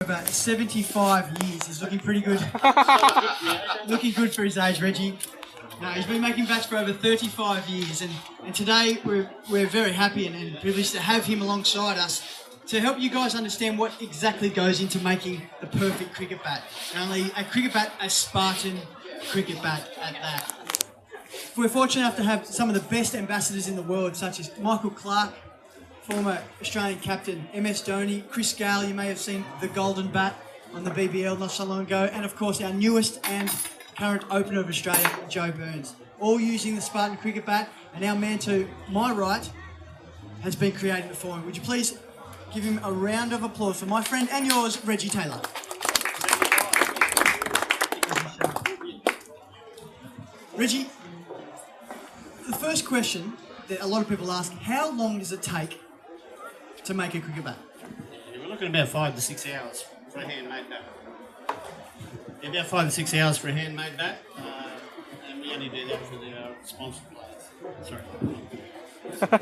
About 75 years. He's looking pretty good. Looking good for his age, Reggie. No, he's been making bats for over 35 years, and today we're very happy and privileged to have him alongside us to help you guys understand what exactly goes into making the perfect cricket bat. And only a cricket bat, a Spartan cricket bat at that. We're fortunate enough to have some of the best ambassadors in the world, such as Michael Clarke, former Australian captain, MS Dhoni, Chris Gayle, you may have seen the golden bat on the BBL not so long ago, and of course our newest and current opener of Australia, Joe Burns. All using the Spartan cricket bat, and our man to my right has been created for him. Would you please give him a round of applause for my friend and yours, Reggie Taylor. Reggie, the first question that a lot of people ask, how long does it take to make a cricket bat? We're looking at about 5 to 6 hours for a handmade bat. Yeah, about 5 to 6 hours for a handmade bat, and we only do that for the sponsored players. Sorry.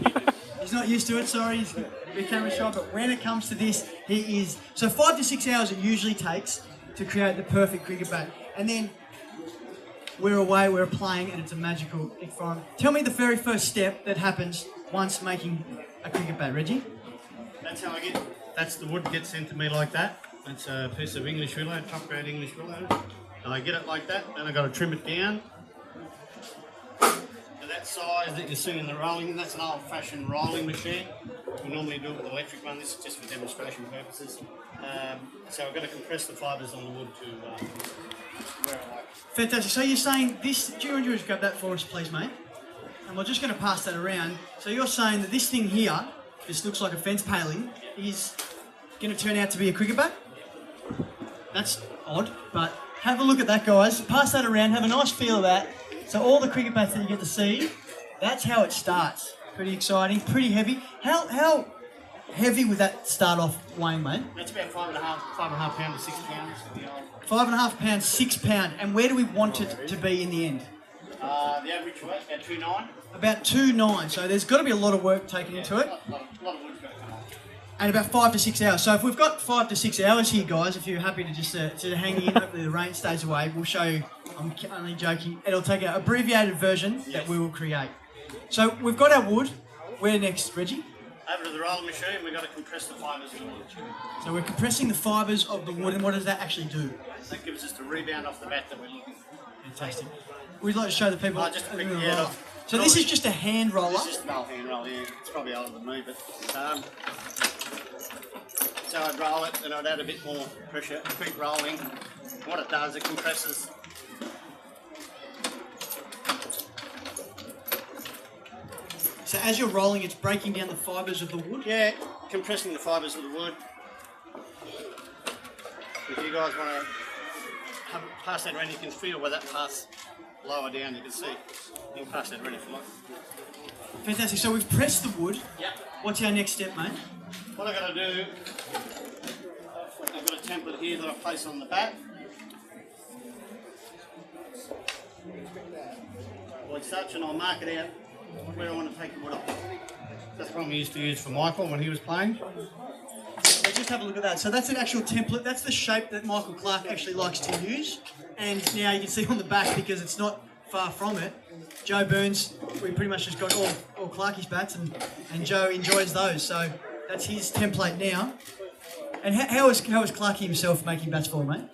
He's not used to it, sorry, he's a bit camera shy, but when it comes to this, he is. So 5 to 6 hours it usually takes to create the perfect cricket bat. And then we're away, we're playing, and it's a magical environment. Tell me the very first step that happens once making a cricket bat, Reggie. That's how that's the wood gets sent to me like that. It's a piece of English willow, top grade English willow. And I get it like that, then I've got to trim it down to that size that you see in the rolling. That's an old-fashioned rolling machine. We normally do it with an electric one. This is just for demonstration purposes. So I've got to compress the fibres on the wood to where I like it. Fantastic. So you're saying this, do you want to just grab that for us, please, mate? And we're just going to pass that around. So you're saying that this thing here, this looks like a fence paling, is going to turn out to be a cricket bat? That's odd, but have a look at that, guys. Pass that around, have a nice feel of that. So all the cricket bats that you get to see, that's how it starts. Pretty exciting, pretty heavy. How heavy would that start off weighing, mate? That's about 5.5 pounds to 6 pounds. 5.5 pounds, 6 pounds. And where do we want it to be in the end? The average weight, about 2.9. About 2.9. So there's got to be a lot of work taken into it. A lot of wood's got to come off. And about 5 to 6 hours. So if we've got 5 to 6 hours here, guys, if you're happy to just to hang in, hopefully the rain stays away, we'll show you. I'm only joking. It'll take an abbreviated version that we will create. So we've got our wood. Where next, Reggie? Over to the rolling machine, we've got to compress the fibres of the wood. So we're compressing the fibres of the wood, and what does that actually do? That gives us the rebound off the bat that we're looking for. Fantastic. We'd like to show the people. Just a quick roll. So this is just a hand roller. This is just an old hand roll, yeah. It's probably older than me, but so I'd roll it, and I'd add a bit more pressure, keep rolling. What it does, it compresses. So as you're rolling, it's breaking down the fibres of the wood? Yeah, compressing the fibres of the wood. If you guys want to pass that around, you can feel where that pass lower down, you can see. You can pass that around if you like. Fantastic. So we've pressed the wood. Yep. What's our next step, mate? What I've got to do, I've got a template here that I place on the bat. Like such, and I'll mark it out where I want to take the wood off. That's the one we used to use for Michael when he was playing. Let's just have a look at that. So that's an actual template. That's the shape that Michael Clarke actually likes to use. And now you can see on the back, because it's not far from it, Joe Burns, we pretty much just got all Clarke's bats, and Joe enjoys those. So that's his template now. And how is Clarke himself making bats for, mate?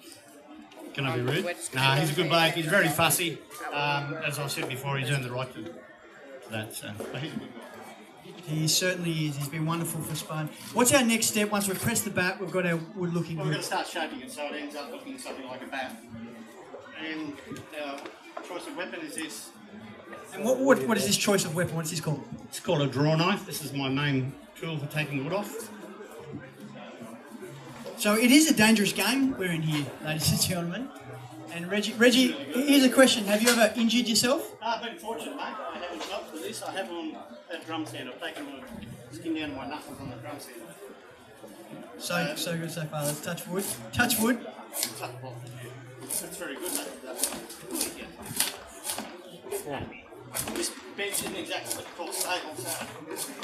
Can I be rude? Nah, he's a good bloke. He's very fussy. As I said before, he's earned the right to that. So. But he's a good guy. He certainly is. He's been wonderful for Spain. What's our next step? Once we've pressed the bat, we've got our wood looking We're good. going to start shaping it so it ends up looking something like a bat. And our choice of weapon is this. And what is this choice of weapon? What's this called? It's called a draw knife. This is my main tool for taking wood off. So it is a dangerous game we're in here, ladies and gentlemen. And Reggie, here's a question. Have you ever injured yourself? I've been fortunate, mate. I haven't not for this. I have on that drum stand. I've taken my skin down to my knuckles on the drum stand. So good so far. Let's touch wood. Touch wood. That's very good, mate. This bench isn't exactly what you call stable, so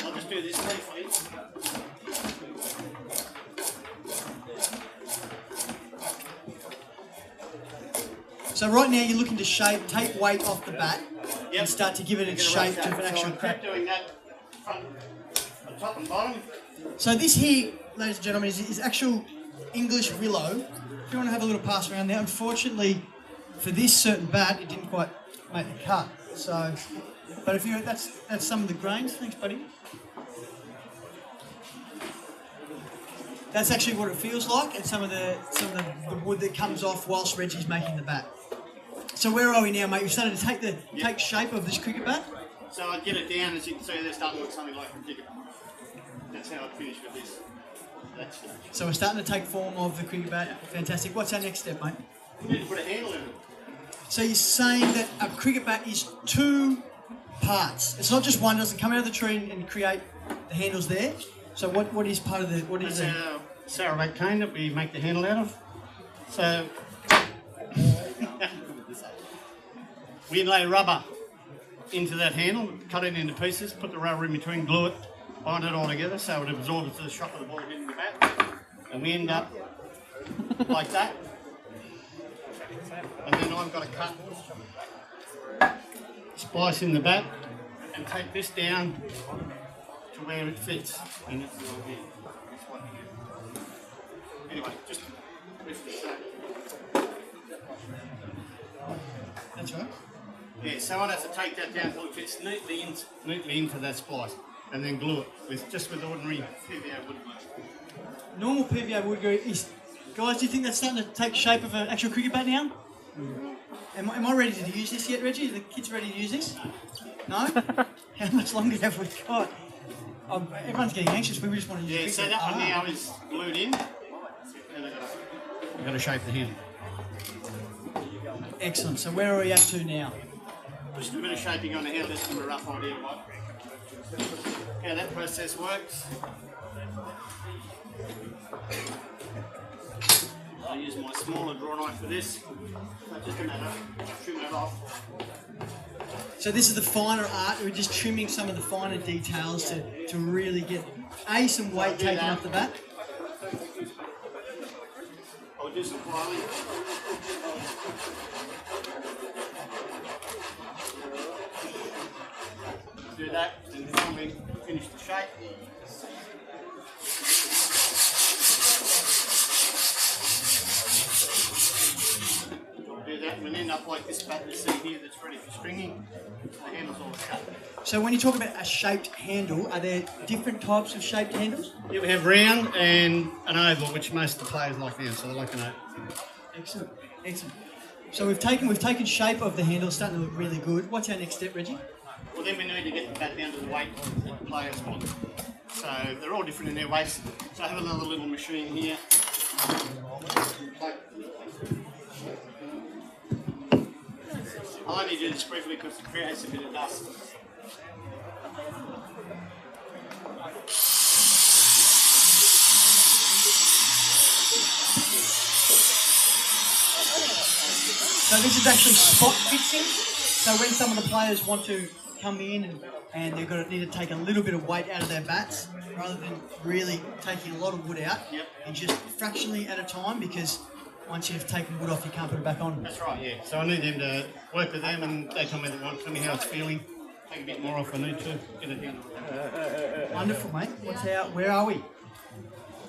I'll just do this briefly. So right now you're looking to take weight off the bat and start to give it its shape to an actual crack. Doing that front, top and bottom. So this here, ladies and gentlemen, is actual English willow. If you want to have a little pass around there, unfortunately for this certain bat, it didn't quite make the cut. So, but if you that's some of the grains. Thanks, buddy. That's actually what it feels like, and some of the wood that comes off whilst Reggie's making the bat. So where are we now, mate? We've started to take shape of this cricket bat. So I'd get it down, as you can see, they're starting to look something like a cricket. That's how I'd finish with this. So we're starting to take form of the cricket bat. Fantastic. What's our next step, mate? We need to put a handle in it. So you're saying that a cricket bat is two parts. It's not just one. It doesn't come out of the tree and create the handles there. So what is part of the That's our sarabate cane that we make the handle out of. So we lay rubber into that handle, cut it into pieces, put the rubber in between, glue it, bind it all together so it absorbs the shock of the ball hitting the bat, and we end up like that. And then I've got to cut, splice in the bat, and take this down to where it fits in its little hand. Anyway, just lift this up. That's right. Yeah, so I'd have to take that down until it fits neatly into that splice, and then glue it with ordinary PVA wood. Normal PVA wood glue is. Guys, do you think that's starting to take shape of an actual cricket bat now? Am I ready to use this yet, Reggie? Are the kids ready to use this? No? How much longer have we got? Everyone's getting anxious. We just want to use it. Yeah, so that one now is glued in. We've got to shape the handle. Excellent. So where are we up to now? Just a bit of shaping on the handle, just to give a rough idea of how that process works. I use my smaller draw knife for this. So just a matter of trimming it off. So this is the finer art. We're just trimming some of the finer details to really get some weight taken off the bat. I'll do some filing. Do that, and finally finish the shape. Do that, and we'll end up like this bat you see here that's ready for stringing. The handle's all cut. So when you talk about a shaped handle, are there different types of shaped handles? Yeah, we have round and an oval, which most of the players like now, so they like an oval. Excellent, excellent. So we've taken shape of the handle, starting to look really good. What's our next step, Reggie? Well, then we need to get the bat down to the weight that the players want. So they're all different in their weights. So I have another little machine here. I'll only do this briefly because it creates a bit of dust. So this is actually spot fixing. So when some of the players want to come in and they've got to need to take a little bit of weight out of their bats, rather than really taking a lot of wood out, and just fractionally at a time, because once you've taken wood off, you can't put it back on. That's right, yeah. So I need them to work with them, and they tell me how it's feeling. Take a bit more off if I need to. Get it down. Wonderful, mate. Where are we?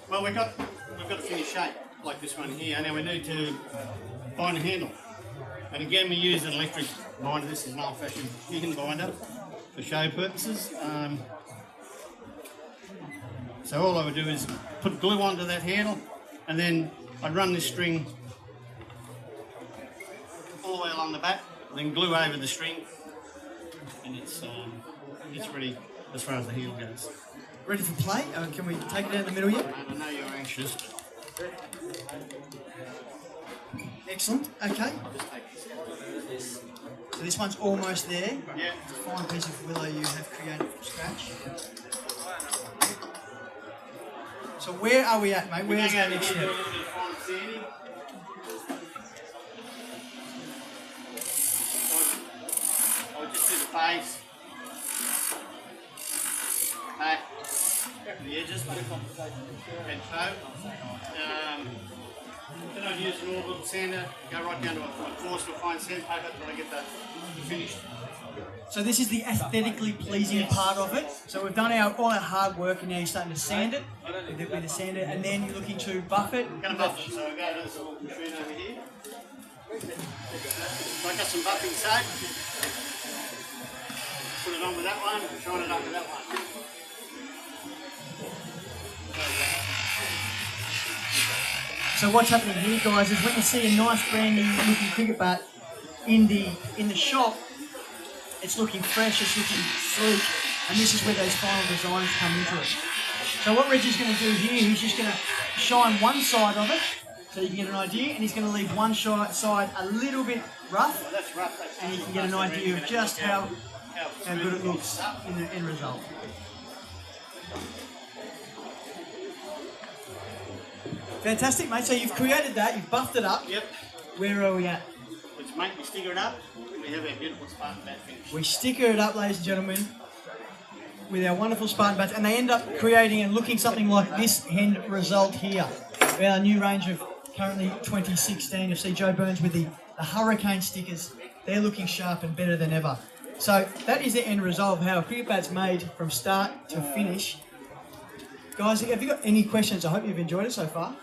Well, we've got to finish shape like this one here. Now we need to bind a handle. And again, we use an electric binder. This is an old-fashioned pin binder for show purposes. So all I would do is put glue onto that handle, and then I'd run this string all the way along the back, then glue over the string, and it's ready as far as the handle goes. Ready for play? Can we take it down the middle yet? I know you're anxious. Excellent. Okay. So this one's almost there. Yeah. It's a fine piece of willow you have created from scratch. So where are we at, mate? Where's our next step? I'll just do the face. Back. The edges. Head toe. I've used an orbital sander, go right down to a coarse to a fine sandpaper till I get the finished. So this is the aesthetically pleasing part of it. So we've done all our hard work, and now you're starting to sand it with the sander, and then you're looking to buff it. Going to buff it, so I'll go to this little machine over here. So I got some buffing soap. Put it on with that one, shine it up with that one. So what's happening here, guys, is when you see a nice brand new looking cricket bat in the shop, it's looking fresh, it's looking sleek, and this is where those final designs come into it. So what Reggie's going to do here, he's just going to shine one side of it, so you can get an idea, and he's going to leave one side a little bit rough, Well, that's rough, and you can get an idea of just how good it looks in the end result. Fantastic, mate. So you've created that, you've buffed it up. Yep. Where are we at? Which make me sticker it up. We have our beautiful Spartan bat finish. We sticker it up, ladies and gentlemen, with our wonderful Spartan bats, and they end up creating and looking something like this end result here. We have our new range of currently 2016. You see Joe Burns with the Hurricane stickers. They're looking sharp and better than ever. So that is the end result of how a cricket bat's made from start to finish. Guys, have you got any questions? I hope you've enjoyed it so far.